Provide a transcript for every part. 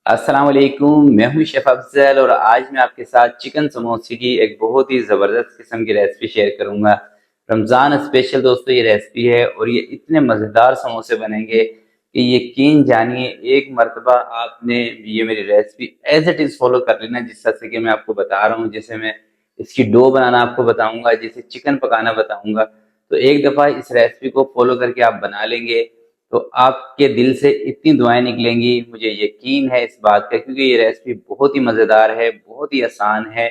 अस्सलाम वालेकुम। मैं हूं शेफ अफजल और आज मैं आपके साथ चिकन समोसे की एक बहुत ही ज़बरदस्त किस्म की रेसिपी शेयर करूंगा। रमज़ान स्पेशल दोस्तों ये रेसिपी है और ये इतने मज़ेदार समोसे बनेंगे कि यकीन जानिए एक मर्तबा आपने ये मेरी recipe as it is follow कर लेना, जिस तरह से कि मैं आपको बता रहा हूँ। जैसे मैं इसकी डो बनाना आपको बताऊंगा, जैसे चिकन पकाना बताऊंगा, तो एक दफ़ा इस रेसिपी को फॉलो करके आप बना लेंगे तो आपके दिल से इतनी दुआएं निकलेंगी, मुझे यकीन है इस बात का, क्योंकि ये रेसिपी बहुत ही मज़ेदार है, बहुत ही आसान है।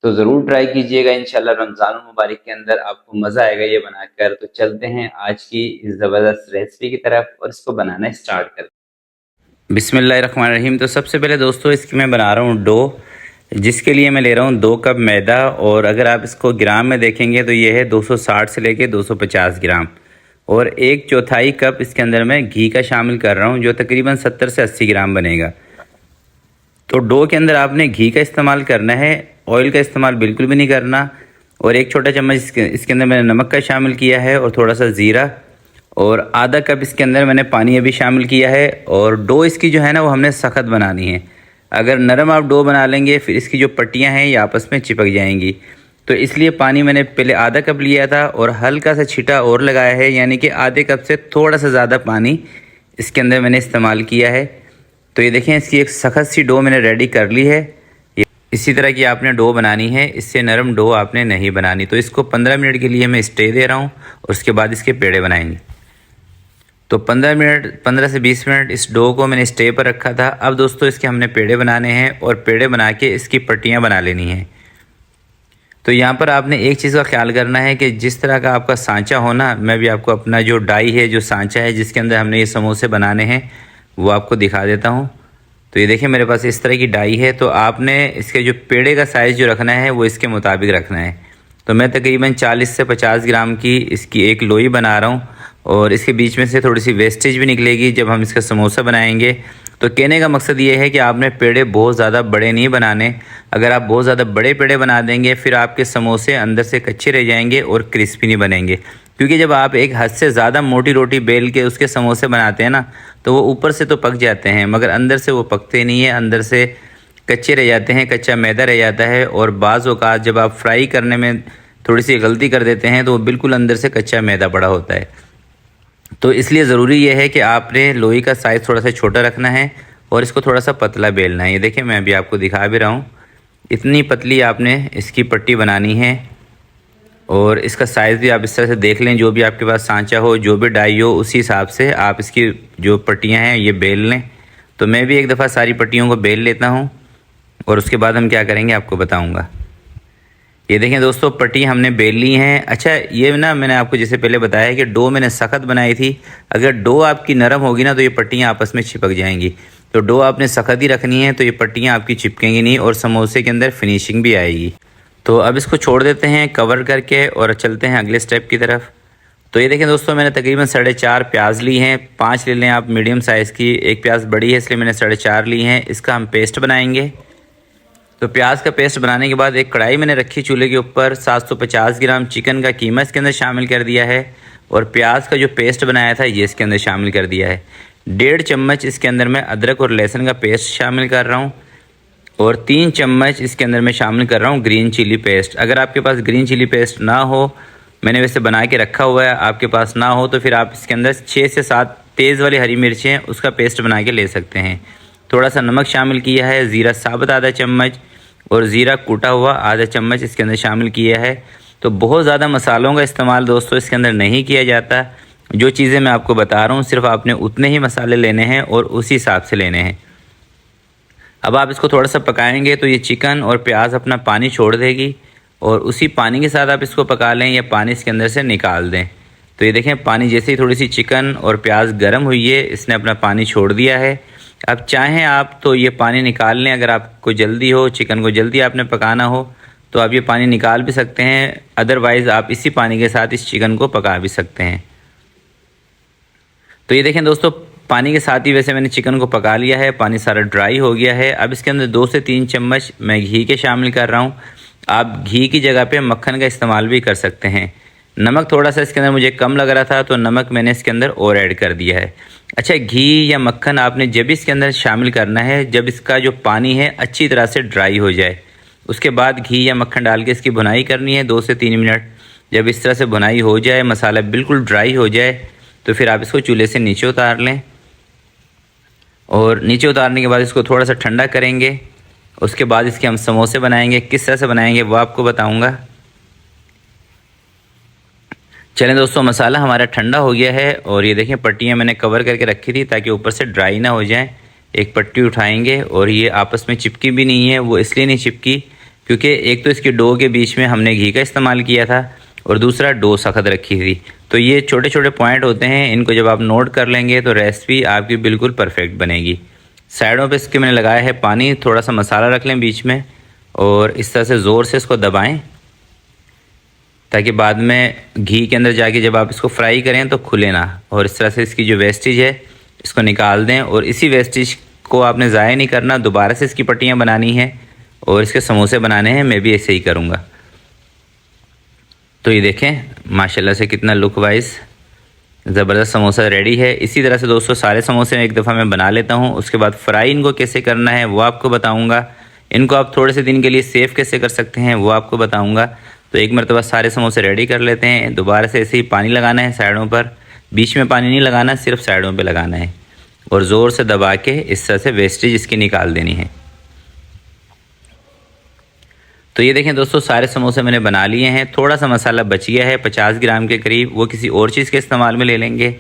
तो ज़रूर ट्राई कीजिएगा, इंशाल्लाह रमज़ान मुबारक के अंदर आपको मज़ा आएगा ये बनाकर। तो चलते हैं आज की इस ज़बरदस्त रेसिपी की तरफ और इसको बनाना स्टार्ट करते हैं। बिस्मिल्लाहिर्रहमानिर्रहीम। तो सबसे पहले दोस्तों इसकी मैं बना रहा हूँ डो, जिसके लिए मैं ले रहा हूँ 2 कप मैदा। और अगर आप इसको ग्राम में देखेंगे तो ये है 260 से लेके 250 ग्राम। और 1/4 कप इसके अंदर मैं घी का शामिल कर रहा हूँ, जो तकरीबन 70 से 80 ग्राम बनेगा। तो डो के अंदर आपने घी का इस्तेमाल करना है, ऑयल का इस्तेमाल बिल्कुल भी नहीं करना। और 1 छोटा चम्मच इसके अंदर मैंने नमक का शामिल किया है और थोड़ा सा ज़ीरा, और आधा कप इसके अंदर मैंने पानी अभी शामिल किया है। और डो इसकी जो है ना वो हमने सख्त बनानी है। अगर नरम आप डो बना लेंगे फिर इसकी जो पट्टियाँ हैं ये आपस में चिपक जाएंगी। तो इसलिए पानी मैंने पहले आधा कप लिया था और हल्का सा छींटा और लगाया है, यानी कि आधे कप से थोड़ा सा ज़्यादा पानी इसके अंदर मैंने इस्तेमाल किया है। तो ये देखें इसकी एक सख्त सी डो मैंने रेडी कर ली है। ये इसी तरह की आपने डो बनानी है, इससे नरम डो आपने नहीं बनानी। तो इसको 15 मिनट के लिए मैं स्टे दे रहा हूँ और उसके बाद इसके पेड़े बनाएंगे। तो 15 से 20 मिनट इस डो को मैंने स्टे पर रखा था। अब दोस्तों इसके हमने पेड़े बनाने हैं और पेड़े बना के इसकी पट्टियाँ बना लेनी हैं। तो यहाँ पर आपने एक चीज़ का ख्याल करना है कि जिस तरह का आपका सांचा हो ना, मैं भी आपको अपना जो डाई है, जो सांचा है जिसके अंदर हमने ये समोसे बनाने हैं, वो आपको दिखा देता हूँ। तो ये देखिए मेरे पास इस तरह की डाई है। तो आपने इसके जो पेड़े का साइज़ जो रखना है वो इसके मुताबिक रखना है। तो मैं तकरीबन 40 से 50 ग्राम की इसकी एक लोई बना रहा हूँ और इसके बीच में से थोड़ी सी वेस्टेज भी निकलेगी जब हम इसका समोसा बनाएंगे। तो कहने का मकसद ये है कि आपने पेड़े बहुत ज़्यादा बड़े नहीं बनाने। अगर आप बहुत ज़्यादा बड़े पेड़े बना देंगे फिर आपके समोसे अंदर से कच्चे रह जाएंगे और क्रिस्पी नहीं बनेंगे। क्योंकि जब आप एक हद से ज़्यादा मोटी रोटी बेल के उसके समोसे बनाते हैं ना, तो वो ऊपर से तो पक जाते हैं मगर अंदर से वो पकते नहीं है, अंदर से कच्चे रह जाते हैं, कच्चा मैदा रह जाता है। और बाज़ औक़ात जब आप फ्राई करने में थोड़ी सी गलती कर देते हैं तो वो बिल्कुल अंदर से कच्चा मैदा पड़ा होता है। तो इसलिए ज़रूरी ये है कि आपने लोई का साइज़ थोड़ा सा छोटा रखना है और इसको थोड़ा सा पतला बेलना है। ये देखिए मैं अभी आपको दिखा भी रहा हूँ, इतनी पतली आपने इसकी पट्टी बनानी है। और इसका साइज़ भी आप इस तरह से देख लें, जो भी आपके पास सांचा हो, जो भी डाई हो, उसी हिसाब से आप इसकी जो पट्टियाँ हैं ये बेल लें। तो मैं भी एक दफ़ा सारी पट्टियों को बेल लेता हूँ और उसके बाद हम क्या करेंगे आपको बताऊँगा। ये देखें दोस्तों पट्टी हमने बेल ली हैं। अच्छा ये ना मैंने आपको जैसे पहले बताया है कि डो मैंने सख्त बनाई थी। अगर डो आपकी नरम होगी ना तो ये पट्टियाँ आपस में चिपक जाएंगी। तो डो आपने सख्त ही रखनी है, तो ये पट्टियाँ आपकी चिपकेंगी नहीं और समोसे के अंदर फिनिशिंग भी आएगी। तो अब इसको छोड़ देते हैं कवर करके और चलते हैं अगले स्टेप की तरफ। तो ये देखें दोस्तों मैंने तकरीबन 4.5 प्याज ली हैं। 5 ले लें आप मीडियम साइज़ की, एक प्याज बड़ी है इसलिए मैंने 4.5 ली हैं। इसका हम पेस्ट बनाएंगे। तो प्याज का पेस्ट बनाने के बाद एक कढ़ाई मैंने रखी चूल्हे के ऊपर, 750 ग्राम चिकन का कीमा इसके अंदर शामिल कर दिया है और प्याज का जो पेस्ट बनाया था ये इसके अंदर शामिल कर दिया है। 1.5 चम्मच इसके अंदर मैं अदरक और लहसुन का पेस्ट शामिल कर रहा हूँ और 3 चम्मच इसके अंदर मैं शामिल कर रहा हूँ ग्रीन चिली पेस्ट। अगर आपके पास ग्रीन चिली पेस्ट ना हो, मैंने वैसे बना के रखा हुआ है, आपके पास ना हो तो फिर आप इसके अंदर 6 से 7 तेज़ वाली हरी मिर्चें उसका पेस्ट बना के ले सकते हैं। थोड़ा सा नमक शामिल किया है, ज़ीरा साबुत आधा चम्मच और ज़ीरा कूटा हुआ आधा चम्मच इसके अंदर शामिल किया है। तो बहुत ज़्यादा मसालों का इस्तेमाल दोस्तों इसके अंदर नहीं किया जाता। जो चीज़ें मैं आपको बता रहा हूँ सिर्फ आपने उतने ही मसाले लेने हैं और उसी हिसाब से लेने हैं। अब आप इसको थोड़ा सा पकाएंगे तो ये चिकन और प्याज अपना पानी छोड़ देगी और उसी पानी के साथ आप इसको पका लें या पानी इसके अंदर से निकाल दें। तो ये देखें पानी जैसे ही थोड़ी सी चिकन और प्याज गर्म हुई है इसने अपना पानी छोड़ दिया है। अब चाहें आप तो ये पानी निकाल लें, अगर आपको जल्दी हो, चिकन को जल्दी आपने पकाना हो तो आप ये पानी निकाल भी सकते हैं, अदरवाइज़ आप इसी पानी के साथ इस चिकन को पका भी सकते हैं। तो ये देखें दोस्तों पानी के साथ ही वैसे मैंने चिकन को पका लिया है, पानी सारा ड्राई हो गया है। अब इसके अंदर 2 से 3 चम्मच मैं घी के शामिल कर रहा हूँ। आप घी की जगह पे मक्खन का इस्तेमाल भी कर सकते हैं। नमक थोड़ा सा इसके अंदर मुझे कम लग रहा था तो नमक मैंने इसके अंदर और ऐड कर दिया है। अच्छा, घी या मक्खन आपने जब इसके अंदर शामिल करना है जब इसका जो पानी है अच्छी तरह से ड्राई हो जाए, उसके बाद घी या मक्खन डाल के इसकी भुनाई करनी है 2 से 3 मिनट। जब इस तरह से भुनाई हो जाए, मसाला बिल्कुल ड्राई हो जाए, तो फिर आप इसको चूल्हे से नीचे उतार लें। और नीचे उतारने के बाद इसको थोड़ा सा ठंडा करेंगे। उसके बाद इसके हम समोसे बनाएंगे। किस तरह से बनाएंगे वो आपको बताऊंगा। चलें दोस्तों, मसाला हमारा ठंडा हो गया है और ये देखें पट्टियाँ मैंने कवर करके रखी थी ताकि ऊपर से ड्राई ना हो जाए। एक पट्टी उठाएंगे और ये आपस में चिपकी भी नहीं है। वो इसलिए नहीं चिपकी क्योंकि एक तो इसकी डो के बीच में हमने घी का इस्तेमाल किया था और दूसरा डो सख्त रखी थी। तो ये छोटे छोटे पॉइंट होते हैं, इनको जब आप नोट कर लेंगे तो रेसिपी आपकी बिल्कुल परफेक्ट बनेगी। साइडों पे इसके मैंने लगाया है पानी। थोड़ा सा मसाला रख लें बीच में और इस तरह से ज़ोर से इसको दबाएं ताकि बाद में घी के अंदर जाके जब आप इसको फ्राई करें तो खुले ना। और इस तरह से इसकी जो वेस्टेज है इसको निकाल दें और इसी वेस्टेज को आपने ज़ाया नहीं करना, दोबारा से इसकी पट्टियाँ बनानी है और इसके समोसे बनाने हैं। मैं भी ऐसे ही करूँगा। तो ये देखें माशाल्लाह से कितना लुक वाइज ज़बरदस्त समोसा रेडी है। इसी तरह से दोस्तों सारे समोसे एक दफ़ा मैं बना लेता हूँ। उसके बाद फ्राई इनको कैसे करना है वो आपको बताऊँगा। इनको आप थोड़े से दिन के लिए सेव कैसे कर सकते हैं वो आपको बताऊँगा। तो एक मरतबा सारे समोसे रेडी कर लेते हैं। दोबारा से ऐसे ही पानी लगाना है साइडों पर, बीच में पानी नहीं लगाना, सिर्फ साइडों पर लगाना है और ज़ोर से दबा के इस तरह से वेस्टेज इसकी निकाल देनी है। तो ये देखें दोस्तों सारे समोसे मैंने बना लिए हैं। थोड़ा सा मसाला बच गया है 50 ग्राम के करीब, वो किसी और चीज़ के इस्तेमाल में ले लेंगे।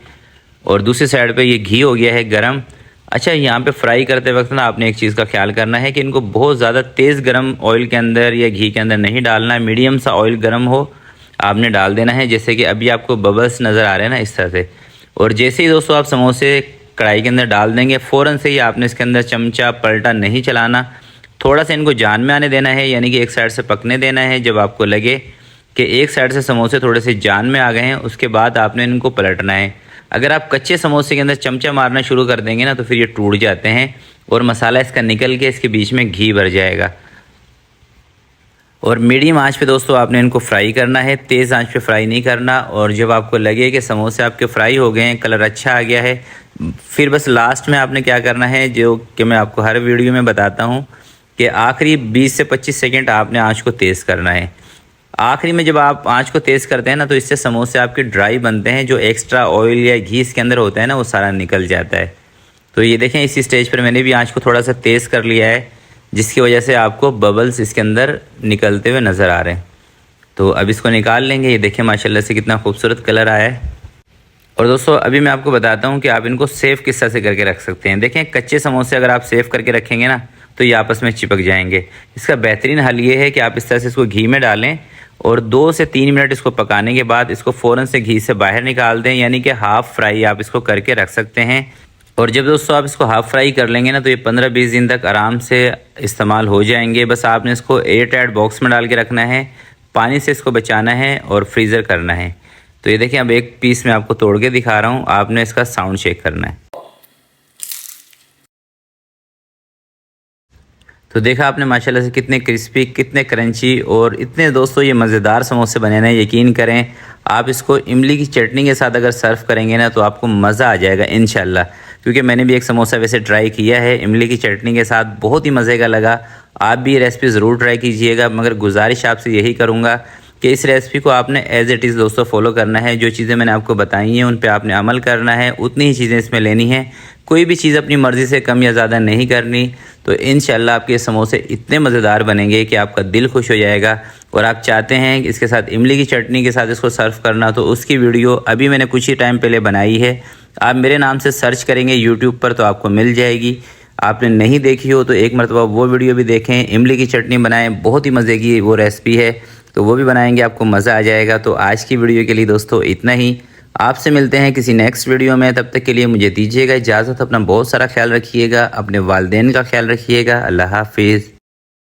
और दूसरी साइड पे ये घी हो गया है गरम। अच्छा, यहाँ पे फ्राई करते वक्त ना आपने एक चीज़ का ख्याल करना है कि इनको बहुत ज़्यादा तेज़ गरम ऑयल के अंदर या घी के अंदर नहीं डालना है। मीडियम सा ऑयल गरम हो आपने डाल देना है, जैसे कि अभी आपको बबल्स नज़र आ रहे हैं ना इस तरह से। और जैसे ही दोस्तों आप समोसे कढ़ाई के अंदर डाल देंगे फ़ौरन से ही आपने इसके अंदर चमचा पलटा नहीं चलाना, थोड़ा सा इनको जान में आने देना है, यानी कि एक साइड से पकने देना है। जब आपको लगे कि एक साइड से समोसे थोड़े से जान में आ गए हैं उसके बाद आपने इनको पलटना है। अगर आप कच्चे समोसे के अंदर चमचा मारना शुरू कर देंगे ना तो फिर ये टूट जाते हैं और मसाला इसका निकल के इसके बीच में घी भर जाएगा। और मीडियम आंच पे दोस्तों आपने इनको फ्राई करना है, तेज़ आंच पे फ्राई नहीं करना। और जब आपको लगे कि समोसे आपके फ्राई हो गए हैं, कलर अच्छा आ गया है, फिर बस लास्ट में आपने क्या करना है जो कि मैं आपको हर वीडियो में बताता हूँ कि आखिरी 20 से 25 सेकंड आपने आंच को तेज़ करना है। आखिरी में जब आप आंच को तेज़ करते हैं ना तो इससे समोसे आपके ड्राई बनते हैं, जो एक्स्ट्रा ऑयल या घी इसके अंदर होता है ना वो सारा निकल जाता है। तो ये देखें इसी स्टेज पर मैंने भी आंच को थोड़ा सा तेज़ कर लिया है, जिसकी वजह से आपको बबल्स इसके अंदर निकलते हुए नज़र आ रहे हैं। तो अब इसको निकाल लेंगे। ये देखें माशाल्लाह से कितना खूबसूरत कलर आया है। और दोस्तों अभी मैं आपको बताता हूँ कि आप इनको सेव किस तरह से करके रख सकते हैं। देखें कच्चे समोसे अगर आप सेव करके रखेंगे ना तो ये आपस में चिपक जाएंगे। इसका बेहतरीन हल ये है कि आप इस तरह से इसको घी में डालें और 2 से 3 मिनट इसको पकाने के बाद इसको फ़ौरन से घी से बाहर निकाल दें, यानी कि हाफ़ फ्राई आप इसको करके रख सकते हैं। और जब दोस्तों आप इसको हाफ़ फ्राई कर लेंगे ना तो ये 15-20 दिन तक आराम से इस्तेमाल हो जाएंगे। बस आपने इसको एयर टाइट बॉक्स में डाल के रखना है, पानी से इसको बचाना है और फ्रीज़र करना है। तो ये देखिए अब एक पीस मैं आपको तोड़ के दिखा रहा हूँ, आपने इसका साउंड चेक करना है। तो देखा आपने माशाल्लाह से कितने क्रिस्पी, कितने क्रंची और इतने दोस्तों ये मज़ेदार समोसे बने ना। यकीन करें आप इसको इमली की चटनी के साथ अगर सर्व करेंगे ना तो आपको मज़ा आ जाएगा इंशाल्लाह। क्योंकि मैंने भी एक समोसा वैसे ट्राई किया है इमली की चटनी के साथ, बहुत ही मज़े का लगा। आप भी ये रेसिपी ज़रूर ट्राई कीजिएगा, मगर गुजारिश आपसे यही करूँगा कि इस रेसिपी को आपने एज़ इट इज़ दोस्तों फॉलो करना है। जो चीज़ें मैंने आपको बताई हैं उन पे आपने अमल करना है, उतनी ही चीज़ें इसमें लेनी है। कोई भी चीज़ अपनी मर्ज़ी से कम या ज़्यादा नहीं करनी। तो इंशाल्लाह आपके समोसे इतने मज़ेदार बनेंगे कि आपका दिल खुश हो जाएगा। और आप चाहते हैं कि इसके साथ इमली की चटनी के साथ इसको सर्व करना, तो उसकी वीडियो अभी मैंने कुछ ही टाइम पहले बनाई है। आप मेरे नाम से सर्च करेंगे यूट्यूब पर तो आपको मिल जाएगी। आपने नहीं देखी हो तो एक मरतबा वो वीडियो भी देखें। इमली की चटनी बनाएं, बहुत ही मज़े की वो रेसिपी है, तो वो भी बनाएंगे, आपको मज़ा आ जाएगा। तो आज की वीडियो के लिए दोस्तों इतना ही। आपसे मिलते हैं किसी नेक्स्ट वीडियो में, तब तक के लिए मुझे दीजिएगा इजाज़त। अपना बहुत सारा ख्याल रखिएगा, अपने वालिदैन का ख्याल रखिएगा। अल्लाह हाफिज़।